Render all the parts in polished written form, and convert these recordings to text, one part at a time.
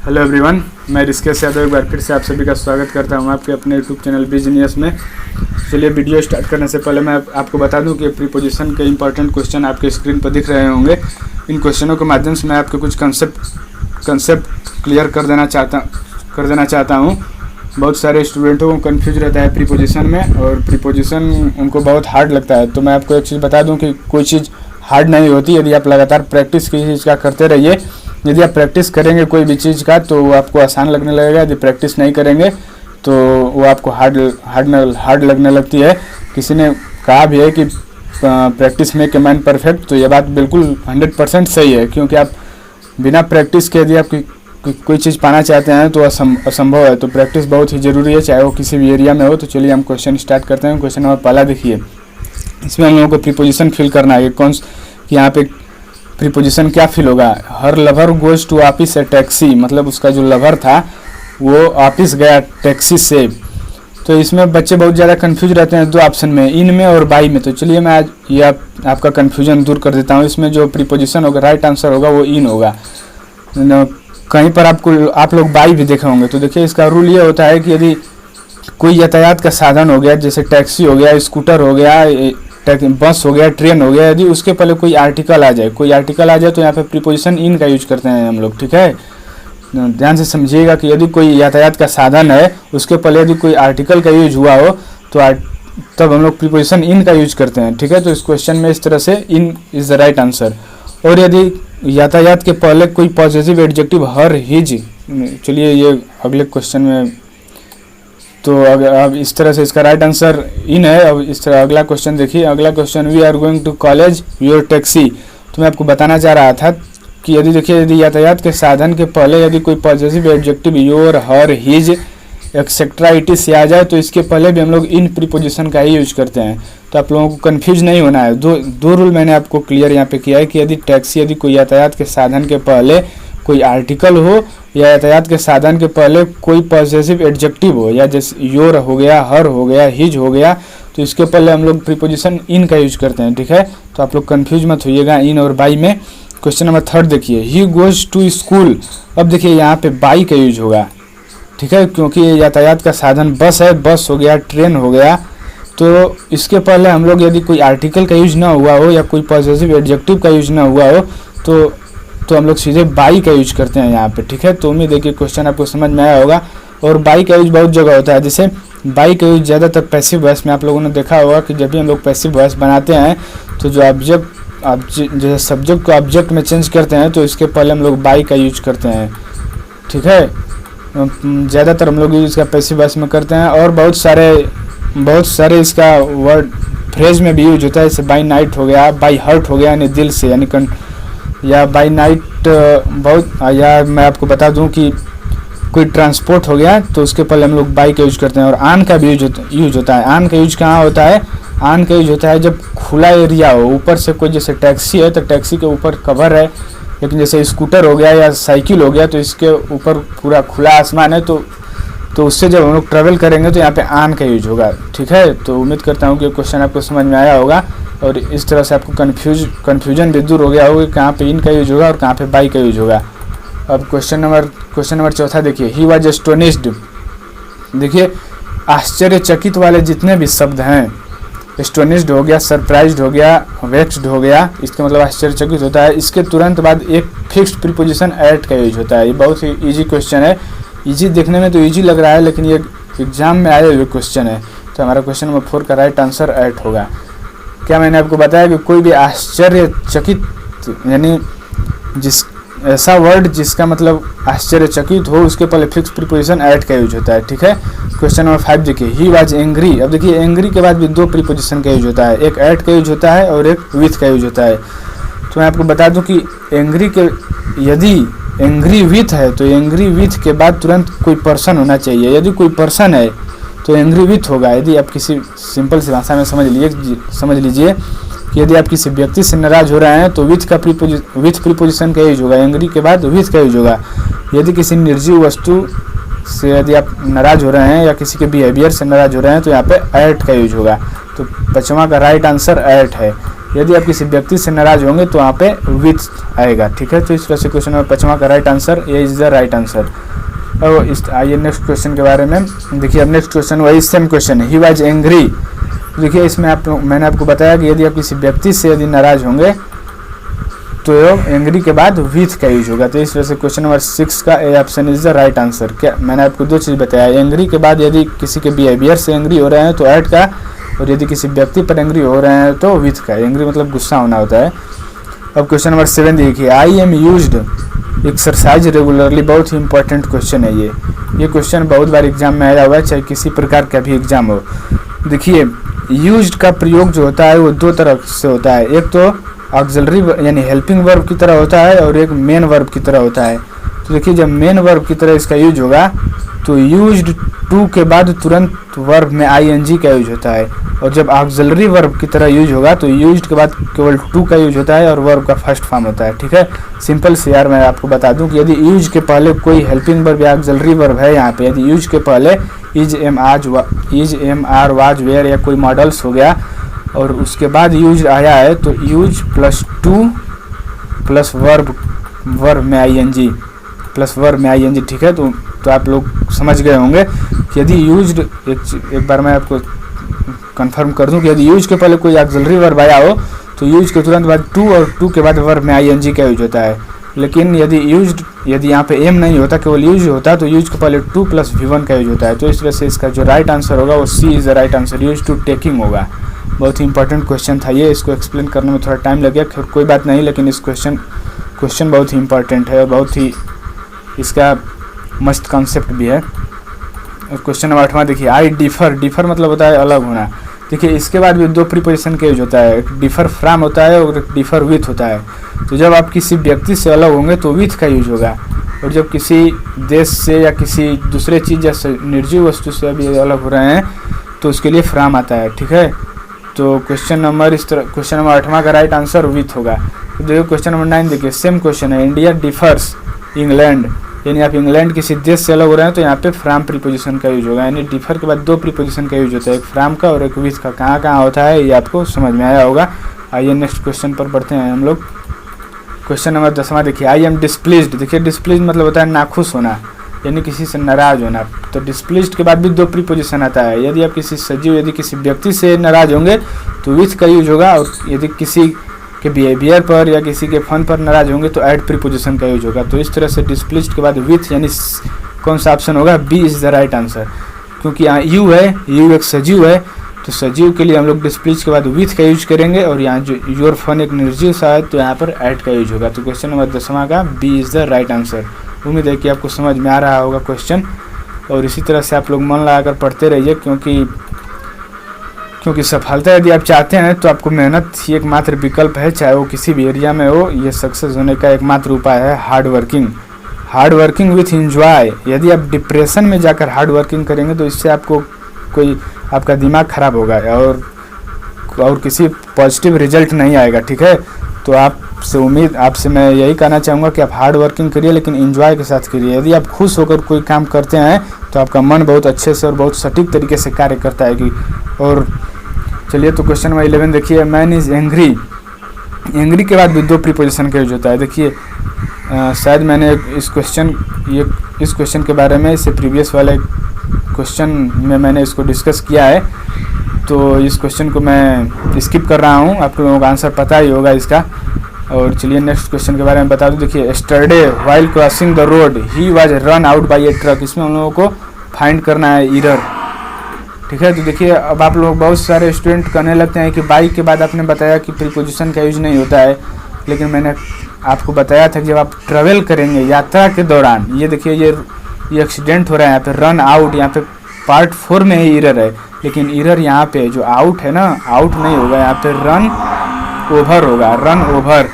Hello everyone, मैं ऋषिकेश यादव एक बार फिर से आप सभी का स्वागत करता हूं आपके अपने यूट्यूब चैनल बिजनेस में। चलिए वीडियो स्टार्ट करने से पहले मैं आपको बता दूं कि प्रीपोजिशन के इंपॉर्टेंट क्वेश्चन आपके स्क्रीन पर दिख रहे होंगे। इन क्वेश्चनों के माध्यम से मैं आपके कुछ कंसेप्ट क्लियर कर देना चाहता हूँ। बहुत सारे स्टूडेंटों को कन्फ्यूज रहता है प्रीपोजिशन में, और प्रीपोजिशन उनको बहुत हार्ड लगता है। तो मैं आपको एक चीज़ बता दूँ कि कोई चीज़ हार्ड नहीं होती। यदि आप लगातार प्रैक्टिस किसी चीज़ का करते रहिए, यदि आप प्रैक्टिस करेंगे कोई भी चीज़ का तो वो आपको आसान लगने लगेगा। यदि प्रैक्टिस नहीं करेंगे तो वो आपको हार्ड लगने लगती है। किसी ने कहा भी है कि practice make a man perfect, तो ये बात बिल्कुल 100% सही है, क्योंकि आप बिना प्रैक्टिस के यदि आप कोई चीज़ पाना चाहते हैं तो असंभव है। तो प्रैक्टिस बहुत ही ज़रूरी है, चाहे वो किसी भी एरिया में हो। तो चलिए हम क्वेश्चन स्टार्ट करते हैं। क्वेश्चन नंबर पहला देखिए, इसमें हम लोगों को प्रीपोजिशन फिल करना है कि यहाँ पे प्रीपोजिशन क्या फिल होगा। Her lover goes to office a taxi, मतलब उसका जो लवर था वो ऑफिस गया टैक्सी से। तो इसमें बच्चे बहुत ज़्यादा कंफ्यूज रहते हैं दो ऑप्शन में, इन में और बाई में। तो चलिए मैं आज ये आपका कंफ्यूजन दूर कर देता हूँ। इसमें जो प्रीपोजिशन होगा, राइट आंसर होगा वो इन होगा। कहीं पर आप लोग बाई भी देखे होंगे। तो देखिए इसका रूल ये होता है कि यदि कोई यातायात का साधन हो गया, जैसे टैक्सी हो गया, स्कूटर हो गया, बस हो गया, ट्रेन हो गया, यदि उसके पहले कोई आर्टिकल आ जाए तो यहाँ पे प्रीपोजिशन इन का यूज करते हैं हम लोग। ठीक है, ध्यान से समझिएगा कि यदि कोई यातायात का साधन है, उसके पहले यदि कोई आर्टिकल का यूज हुआ हो तो तब हम लोग प्रीपोजिशन इन का यूज करते हैं। ठीक है, तो इस क्वेश्चन में इस तरह से इन इज द राइट आंसर। और यदि यातायात के पहले कोई पॉजिटिव एडजेक्टिव हर हिज, चलिए ये अगले क्वेश्चन में, तो अब इस तरह से इसका राइट आंसर इन है। अब इस तरह अगला क्वेश्चन देखिए। अगला question, we are going to college your taxi. तो मैं आपको बताना चाह रहा था कि यदि यातायात के साधन के पहले यदि कोई positive adjective your, her, his, etcetera, it से आ जाए तो इसके पहले भी हम लोग इन प्रीपोजिशन का ही यूज करते हैं। तो आप लोगों को कन्फ्यूज नहीं होना है। दो रूल मैंने आपको क्लियर यहाँ पे किया है कि यदि कोई यातायात के साधन के पहले कोई आर्टिकल हो या यातायात के साधन के पहले कोई पॉजिटिव एडजेक्टिव हो, या जैसे योर हो गया, हर हो गया, हिज हो गया, तो इसके पहले हम लोग प्रीपोजिशन इन का यूज करते हैं। ठीक है, तो आप लोग कंफ्यूज मत होइएगा इन और बाई में। क्वेश्चन नंबर थर्ड देखिए, ही गोज टू स्कूल। अब देखिए यहाँ पे बाई का यूज होगा। ठीक है, क्योंकि ये यातायात का साधन बस है, बस हो गया, ट्रेन हो गया, तो इसके पहले हम लोग यदि कोई आर्टिकल का यूज ना हुआ हो या कोई पॉजिटिव एडजेक्टिव का यूज ना हुआ हो तो हम लोग सीधे बाई का यूज करते हैं यहाँ पे। ठीक है, तो उम्मीद है कि क्वेश्चन आपको समझ में आया होगा। और बाई का यूज बहुत जगह होता है, जैसे बाई का यूज ज़्यादातर पैसिव वॉइस में आप लोगों ने देखा होगा कि जब भी हम लोग पैसिव वॉइस बनाते हैं तो जो जैसे सब्जेक्ट को ऑब्जेक्ट में चेंज करते हैं तो इसके पहले हम लोग बाई का यूज करते हैं। ठीक है, ज़्यादातर हम लोग यूज इसका पैसिव वॉइस में करते हैं। और बहुत सारे इसका वर्ड फ्रेज में भी यूज होता है, जैसे बाई नाइट हो गया, बाई हर्ट हो गया, यानी दिल से, यानी या बाई नाइट या मैं आपको बता दूं कि कोई ट्रांसपोर्ट हो गया तो उसके पहले हम लोग बाई का यूज करते हैं। और आन का भी यूज होता है। आन का यूज कहाँ होता है? आन का यूज होता है जब खुला एरिया हो, ऊपर से कोई, जैसे टैक्सी है तो टैक्सी के ऊपर कवर है, लेकिन जैसे स्कूटर हो गया या साइकिल हो गया तो इसके ऊपर पूरा खुला आसमान है, तो उससे जब हम लोग ट्रैवल करेंगे तो यहाँ पे आन का यूज होगा। ठीक है, तो उम्मीद करता हूँ कि क्वेश्चन आपको समझ में आया होगा और इस तरह से आपको कन्फ्यूजन भी दूर हो गया होगा कि कहाँ पे इन का यूज होगा और कहाँ पे बाई का यूज होगा। अब क्वेश्चन नंबर चौथा देखिए, ही वॉज एस्टोनिश्ड। देखिए आश्चर्यचकित वाले जितने भी शब्द हैं, एस्टोनिश्ड हो गया, सरप्राइज्ड हो गया, वेक्स्ड हो गया, इसका मतलब आश्चर्यचकित होता है। इसके तुरंत बाद एक फिक्स्ड प्रीपोजिशन एट का यूज होता है। ये बहुत ही ईजी क्वेश्चन है। ईजी देखने में तो ईजी लग रहा है, लेकिन ये एग्जाम में आए हुए क्वेश्चन है। तो हमारा क्वेश्चन नंबर 4 का राइट आंसर एट होगा। क्या मैंने आपको बताया कि कोई भी आश्चर्यचकित, यानी ऐसा वर्ड जिसका मतलब आश्चर्यचकित हो, उसके पहले फिक्स प्रीपोजिशन एट का यूज होता है। ठीक है, क्वेश्चन नंबर 5 देखिए, ही वाज एंग्री। अब देखिए एंग्री के बाद भी दो प्रीपोजिशन का यूज होता है, एक एट का यूज होता है और एक विथ का यूज होता है। तो मैं आपको बता दूं कि यदि एंग्री विथ है तो एंग्री विथ के बाद तुरंत कोई पर्सन होना चाहिए। यदि कोई पर्सन है तो एंग्री विथ होगा। यदि आप किसी सिंपल सी भाषा में समझ लीजिए कि यदि आप किसी व्यक्ति से नाराज हो रहे हैं तो विथ प्रीपोजिशन का यूज होगा, एंग्री के बाद विथ का यूज होगा। यदि किसी निर्जीव वस्तु से यदि आप नाराज हो रहे हैं या किसी के बिहेवियर से नाराज हो रहे हैं तो यहाँ पे एट का यूज होगा। तो 5वां का राइट आंसर एट है। यदि आप किसी व्यक्ति से नाराज होंगे तो वहाँ पे विथ आएगा, ठीक है। तो इस तरह से क्वेश्चन नंबर 5वां का right answer A is the right answer. और इस आइए नेक्स्ट क्वेश्चन के बारे में देखिए। अब नेक्स्ट क्वेश्चन वही सेम क्वेश्चन है, ही वाज एंग्री। देखिए इसमें मैंने आपको बताया कि यदि आप किसी व्यक्ति से यदि नाराज होंगे तो एंग्री के बाद विथ का यूज होगा। तो इस वजह से क्वेश्चन नंबर 6 का A option is the right answer. क्या मैंने आपको दो चीज़ बताया, एंग्री के बाद यदि किसी के बिहेवियर से एंग्री हो रहे हैं तो ऐड का, और यदि किसी व्यक्ति पर एंग्री हो रहे हैं तो विथ का। एंग्री मतलब गुस्सा होना होता है। अब क्वेश्चन नंबर 7 देखिए, I am used exercise regularly. बहुत ही इंपॉर्टेंट क्वेश्चन है ये क्वेश्चन बहुत बार एग्जाम में आया हुआ है, चाहे किसी प्रकार का भी एग्जाम हो। देखिए यूज्ड का प्रयोग जो होता है वो दो तरह से होता है, एक तो ऑक्सिलरी यानी हेल्पिंग वर्ब की तरह होता है और एक मेन वर्ब की तरह होता है। तो देखिए जब मेन वर्ब की तरह इसका यूज होगा तो यूज्ड टू के बाद तुरंत वर्ब में आईएनजी का यूज होता है, और जब ऑक्सिलरी वर्ब की तरह यूज होगा तो यूज्ड के बाद केवल टू का यूज होता है और वर्ब का फर्स्ट फॉर्म होता है, ठीक है। सिंपल से यार मैं आपको बता दूं कि यदि यूज के पहले कोई हेल्पिंग वर्ब या ऑक्सिलरी वर्ब है यहाँ पे, यदि यूज के पहले is am are was were या कोई मॉडल्स हो गया और उसके बाद यूज आया है तो use plus two plus verb में आईएनजी प्लस वर्ब में आईएनजी, ठीक है। तो आप लोग समझ गए होंगे कि यदि यूज्ड एक बार मैं आपको कंफर्म कर दूं कि यदि यूज के पहले कोई ऑक्सिलरी वर्ब आया हो तो यूज के तुरंत बाद टू और टू के बाद वर्ब में आईएनजी का यूज होता है। लेकिन यदि यहाँ पे एम नहीं होता, केवल यूज होता तो यूज के पहले टू प्लस V1 का यूज होता है। तो इस वजह से इसका जो राइट आंसर होगा वो C is the right answer, use to taking होगा। बहुत ही इंपॉर्टेंट क्वेश्चन था ये, इसको एक्सप्लेन करने में थोड़ा टाइम लग गया, कोई बात नहीं, लेकिन इस क्वेश्चन बहुत ही इंपॉर्टेंट है और बहुत ही इसका मस्त कॉन्सेप्ट भी है। क्वेश्चन नंबर 8वां देखिए, आई डिफर मतलब होता है अलग होना। देखिए इसके बाद भी दो प्रीपोजिशन का यूज होता है, एक डिफर फ्रॉम होता है और एक डिफर विथ होता है। तो जब आप किसी व्यक्ति से अलग होंगे तो विथ का यूज होगा, और जब किसी देश से या किसी दूसरे चीज़ या निर्जीव वस्तु से अभी अलग हो रहे हैं तो उसके लिए फ्रॉम आता है, ठीक है। तो क्वेश्चन नंबर 8वां का राइट आंसर विथ होगा। तो देखिए क्वेश्चन नंबर 9 देखिए, सेम क्वेश्चन है, इंडिया डिफर्स इंग्लैंड, यानी आप इंग्लैंड किसी देश से अलग हो रहे हैं तो यहाँ पे फ्रॉम प्रीपोजिशन का यूज होगा। यानी डिफर के बाद दो प्रीपोजिशन का यूज होता है, एक फ्रॉम का और एक विथ का। कहाँ होता है ये आपको समझ में आया होगा। आइए नेक्स्ट क्वेश्चन पर बढ़ते हैं हम लोग। क्वेश्चन नंबर 10वां देखिए, आई एम डिस्प्लीज्ड। देखिए डिस्प्लीज्ड मतलब होता है नाखुश होना, यानी किसी से नाराज होना। तो डिस्प्लीज्ड के बाद भी दो प्रीपोजिशन आता है। यदि आप यदि किसी व्यक्ति से नाराज होंगे तो विथ का यूज होगा, और यदि किसी के बिहेवियर पर या किसी के फन पर नाराज होंगे तो ऐड प्रीपोजिशन का यूज होगा। तो इस तरह से डिस्प्लीज्ड के बाद विथ, यानी कौन सा ऑप्शन होगा, B is the right answer. क्योंकि यहाँ यू है, यू एक सजीव है, तो सजीव के लिए हम लोग डिस्प्लीज के बाद विथ का यूज करेंगे, और यहाँ जो योर फन एक निर्जीव सा है तो यहाँ पर ऐड का यूज होगा। तो क्वेश्चन नंबर 10वां का B is the right answer. उम्मीद है कि आपको समझ में आ रहा होगा क्वेश्चन, और इसी तरह से आप लोग मन लगाकर पढ़ते रहिए, क्योंकि सफलता यदि आप चाहते हैं तो आपको मेहनत ही एकमात्र विकल्प है, चाहे वो किसी भी एरिया में हो। ये सक्सेस होने का एकमात्र उपाय है हार्ड वर्किंग विथ एंजॉय। यदि आप डिप्रेशन में जाकर हार्ड वर्किंग करेंगे तो इससे आपका दिमाग खराब होगा और किसी पॉजिटिव रिजल्ट नहीं आएगा, ठीक है। तो आपसे मैं यही कहना चाहूँगा कि आप हार्ड वर्किंग करिए, लेकिन एंजॉय के साथ करिए। यदि आप खुश होकर कोई काम करते हैं तो आपका मन बहुत अच्छे से और बहुत सटीक तरीके से कार्य करता है। और चलिए तो क्वेश्चन नंबर 11 देखिए, मैन इज़ एंग्री के बाद भी दो प्रीपोजिशन का यूज होता है। देखिए शायद मैंने इस क्वेश्चन के बारे में इससे प्रीवियस वाले क्वेश्चन में मैंने इसको डिस्कस किया है, तो इस क्वेश्चन को मैं स्किप कर रहा हूँ, आप लोगों को आंसर पता ही होगा इसका। और चलिए नेक्स्ट क्वेश्चन के बारे में बता दूं। देखिए, yesterday while crossing the road he was run out by A truck. इसमें हम लोगों को फाइंड करना है एरर, ठीक है। तो देखिए अब आप लोग बहुत सारे स्टूडेंट कहने लगते हैं कि बाई के बाद आपने बताया कि प्रीपोजिशन का यूज नहीं होता है, लेकिन मैंने आपको बताया था कि जब आप ट्रेवल करेंगे यात्रा के दौरान, ये देखिए ये एक्सीडेंट हो रहा है यहाँ पे, रन आउट, यहाँ पे पार्ट 4 में ही एरर है, लेकिन एरर यहाँ पे जो आउट है ना, आउट नहीं होगा, यहाँ पे रन ओवर होगा, रन ओवर।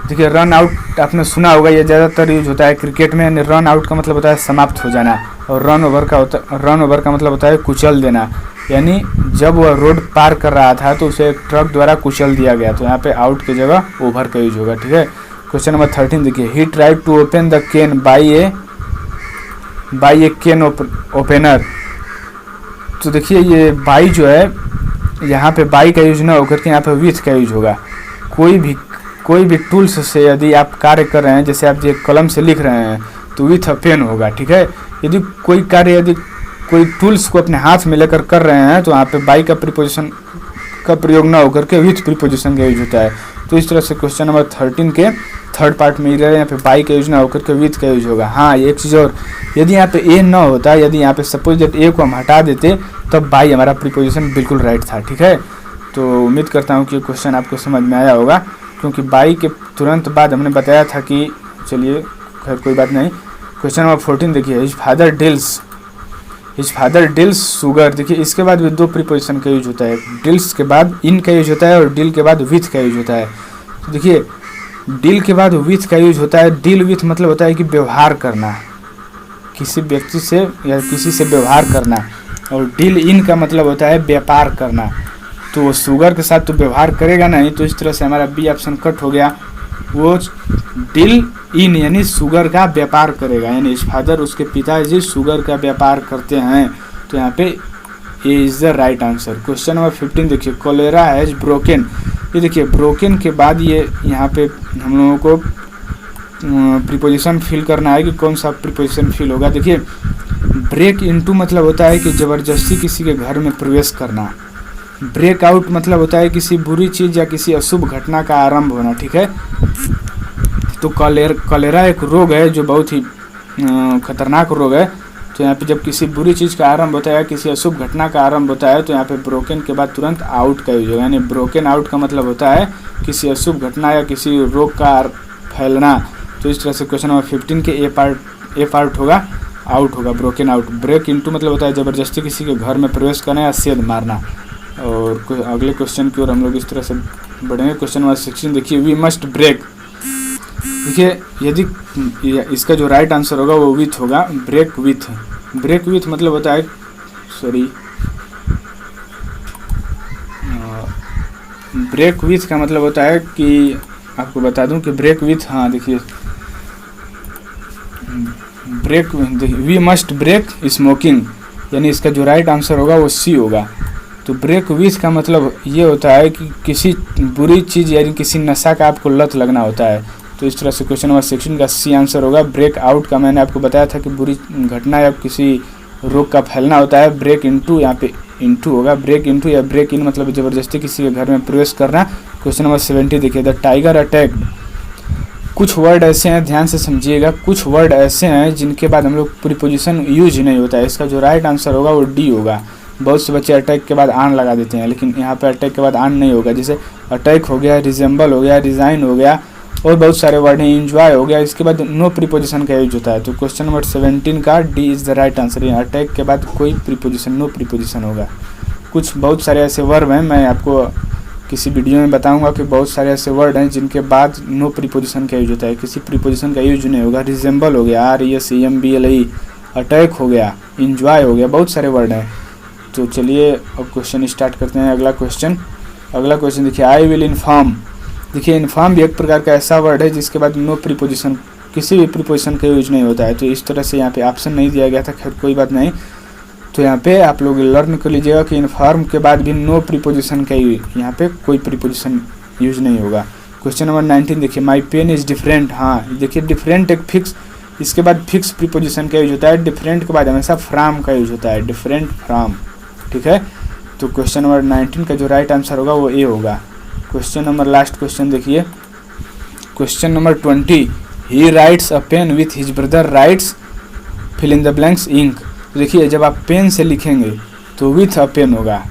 देखिए रन आउट आपने सुना होगा, ये ज़्यादातर यूज होता है क्रिकेट में। रन आउट का मतलब होता है समाप्त हो जाना, और रन ओवर का मतलब होता है कुचल देना। यानी जब वह रोड पार कर रहा था तो उसे एक ट्रक द्वारा कुचल दिया गया, तो यहाँ पे आउट की जगह ओवर का यूज होगा, ठीक है। क्वेश्चन नंबर 13 देखिए, he tried to open the can by a can opener. तो देखिए ये बाई जो है, यहाँ पे बाई का यूज ना होकर के यहाँ पे विथ का यूज होगा। कोई भी टूल्स से यदि आप कार्य कर रहे हैं, जैसे आप जो कलम से लिख रहे हैं तो विथ अ पेन होगा, ठीक है। यदि कोई टूल्स को अपने हाथ में लेकर कर रहे हैं तो वहाँ पे बाई का प्रीपोजिशन का प्रयोग ना होकर के विथ प्रीपोजिशन का यूज होता है। तो इस तरह से क्वेश्चन नंबर 13 के थर्ड पार्ट में यहाँ पे बाई का यूज ना होकर के विथ का यूज होगा। हाँ, एक चीज़ और, यदि यहाँ पे ए ना होता, यदि यहाँ पे सपोज दैट ए को हम हटा देते तब बाई हमारा प्रीपोजिशन बिल्कुल राइट था, ठीक है। तो उम्मीद करता हूँ कि क्वेश्चन आपको समझ में आया होगा, क्योंकि बाई के तुरंत बाद हमने बताया था कि, चलिए खैर कोई बात नहीं। क्वेश्चन नंबर 14 देखिए, हिज फादर डील्स शुगर। देखिए इसके बाद भी दो प्रीपोजिशन का यूज होता है, डील्स के बाद इन का यूज होता है और डील के बाद विथ का यूज होता है। तो देखिए डील के बाद विथ का यूज होता है। डील विथ मतलब होता है कि व्यवहार करना, किसी व्यक्ति से या किसी से व्यवहार करना, और डील इन का मतलब होता है व्यापार करना। तो शुगर के साथ तो व्यवहार करेगा नहीं, तो इस तरह से हमारा बी ऑप्शन कट हो गया। वो डील इन यानी शुगर का व्यापार करेगा, यानी इस फादर उसके पिताजी शुगर का व्यापार करते हैं। तो यहाँ पे A is the right answer. Question number 15 देखिए, कोलेरा हैज ब्रोकन। ये देखिए ब्रोकन के बाद ये यहाँ पे हम लोगों को प्रीपोजिशन फिल करना है कि कौन सा प्रीपोजिशन फिल होगा। देखिए ब्रेक इनटू मतलब होता है कि ज़बरदस्ती किसी के घर में प्रवेश करना। ब्रेक आउट मतलब होता है किसी बुरी चीज़ या किसी अशुभ घटना का आरंभ होना, ठीक है। तो कॉलेरा एक रोग है जो बहुत ही खतरनाक रोग है। तो यहाँ पे जब किसी बुरी चीज़ का आरंभ होता है, किसी अशुभ घटना का आरंभ होता है, तो यहाँ पे ब्रोकन के बाद तुरंत आउट का यूज होगा। यानी ब्रोकन आउट का मतलब होता है किसी अशुभ घटना या किसी रोग का फैलना। तो इस तरह से क्वेश्चन नंबर 15 के ए पार्ट होगा, आउट होगा, ब्रोकन आउट। ब्रेक इनटू मतलब होता है ज़बरदस्ती किसी के घर में प्रवेश करना या सेध मारना। और अगले क्वेश्चन की ओर हम लोग इस तरह से बढ़ेंगे। क्वेश्चन नंबर 16 देखिए, वी मस्ट ब्रेक। देखिए यदि इसका जो राइट आंसर होगा वो विथ होगा, ब्रेक विथ। ब्रेक विथ मतलब होता है, ब्रेक विथ का मतलब होता है कि आपको बता दूं कि ब्रेक विथ, हाँ देखिए break, we must break smoking, यानी इसका जो राइट आंसर होगा वो सी होगा। तो ब्रेक विथ का मतलब ये होता है कि किसी बुरी चीज़ यानी किसी नशा का आपको लत लगना होता है। तो इस तरह से क्वेश्चन नंबर 16 का सी आंसर होगा। ब्रेक आउट का मैंने आपको बताया था कि बुरी घटना या किसी रोग का फैलना होता है। ब्रेक इनटू, यहाँ पे इनटू होगा, ब्रेक इनटू या ब्रेक इन मतलब ज़बरदस्ती किसी के घर में प्रवेश करना। क्वेश्चन नंबर 70 देखिए, द टाइगर अटैक। कुछ वर्ड ऐसे हैं, ध्यान से समझिएगा, कुछ वर्ड ऐसे हैं जिनके बाद हम लोग प्रीपोजिशन यूज नहीं होता है। इसका जो राइट आंसर होगा वो डी होगा। बहुत से बच्चे अटैक के बाद आन लगा देते हैं, लेकिन यहाँ पे अटैक के बाद आन नहीं होगा। जैसे अटैक हो गया, रिजेंबल हो गया, रिजाइन हो गया, और बहुत सारे वर्ड हैं, इंजॉय हो गया, इसके बाद नो प्रीपोजिशन का यूज होता है। तो क्वेश्चन नंबर 17 का D is the right answer. यहाँ अटैक के बाद कोई प्रीपोजिशन, नो प्रीपोजिशन होगा। कुछ बहुत सारे ऐसे वर्ब हैं, मैं आपको किसी वीडियो में बताऊंगा कि बहुत सारे ऐसे वर्ड हैं जिनके बाद नो प्रीपोजिशन का यूज होता है, किसी प्रीपोजिशन का यूज नहीं होगा। रिजेंबल हो गया, RESEMBLE, अटैक हो गया, इंजॉय हो गया, बहुत सारे वर्ड हैं। तो चलिए अब क्वेश्चन स्टार्ट करते हैं। अगला क्वेश्चन देखिए, आई विल इन्फॉर्म। देखिए इन्फॉर्म भी एक प्रकार का ऐसा वर्ड है जिसके बाद नो प्रीपोजिशन, किसी भी प्रीपोजिशन का यूज नहीं होता है। तो इस तरह से यहाँ पे ऑप्शन नहीं दिया गया था, खैर कोई बात नहीं। तो यहाँ पे आप लोग लर्न कर लीजिएगा कि इन्फॉर्म के बाद भी नो प्रीपोजिशन का यहाँ पे कोई प्रीपोजिशन यूज नहीं होगा। क्वेश्चन नंबर 19 देखिए, माई पेन इज़ डिफरेंट। हाँ देखिए डिफरेंट एक फिक्स, इसके बाद फिक्स प्रीपोजिशन का यूज होता है। डिफरेंट के बाद हमेशा फ्राम का यूज होता है, डिफरेंट फ्राम, ठीक है। तो क्वेश्चन नंबर 19 का जो राइट आंसर होगा वो ए होगा। क्वेश्चन नंबर लास्ट क्वेश्चन देखिए, question number 20, he writes a pen with his brother writes fill in the blanks ink. देखिए जब आप पेन से लिखेंगे तो विथ अ पेन होगा,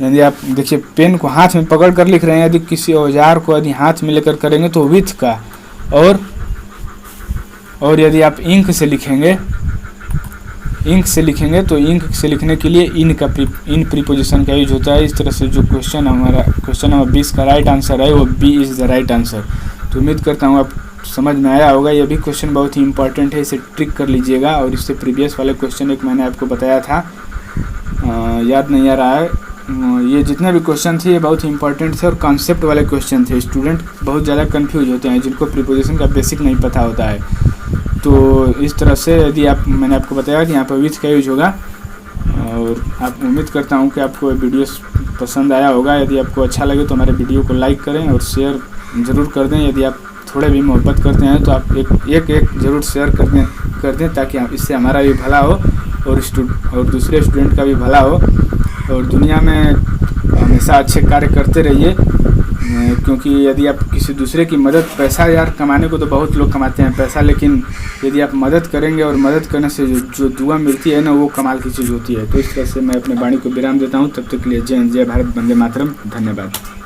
यदि आप देखिए पेन को हाथ में पकड़ कर लिख रहे हैं, यदि किसी औजार को यदि हाथ में लेकर करेंगे तो विथ का, और यदि आप इंक से लिखेंगे, तो इंक से लिखने के लिए इन प्रीपोजिशन का यूज होता है। इस तरह से जो क्वेश्चन हमारा क्वेश्चन नंबर 20 का राइट आंसर है वो B is the right answer. तो उम्मीद करता हूँ आप समझ में आया होगा। ये भी क्वेश्चन बहुत ही इंपॉर्टेंट है, इसे ट्रिक कर लीजिएगा। और इससे प्रीवियस वाले क्वेश्चन एक मैंने आपको बताया था, याद नहीं आ रहा है, ये जितने भी क्वेश्चन थे ये बहुत ही इंपॉर्टेंट थे और कॉन्सेप्ट वाले क्वेश्चन थे। स्टूडेंट बहुत ज़्यादा कंफ्यूज होते हैं जिनको प्रीपोजिशन का बेसिक नहीं पता होता है। तो इस तरह से यदि मैंने आपको बताया कि यहाँ पर विथ का यूज होगा, और आप उम्मीद करता हूँ कि आपको वीडियो पसंद आया होगा। यदि आपको अच्छा लगे तो हमारे वीडियो को लाइक करें और शेयर ज़रूर कर दें। यदि आप थोड़े भी मोहब्बत करते हैं तो आप एक ज़रूर शेयर कर दें ताकि इससे हमारा भी भला हो और दूसरे स्टूडेंट का भी भला हो। और दुनिया में हमेशा अच्छे कार्य करते रहिए, क्योंकि यदि आप किसी दूसरे की मदद, पैसा यार कमाने को तो बहुत लोग कमाते हैं पैसा, लेकिन यदि आप मदद करेंगे और मदद करने से जो दुआ मिलती है ना, वो कमाल की चीज़ होती है। तो इस तरह से मैं अपने वाणी को विराम देता हूँ। तब तक के लिए जय हिंद, जय भारत, वंदे मातरम। धन्यवाद।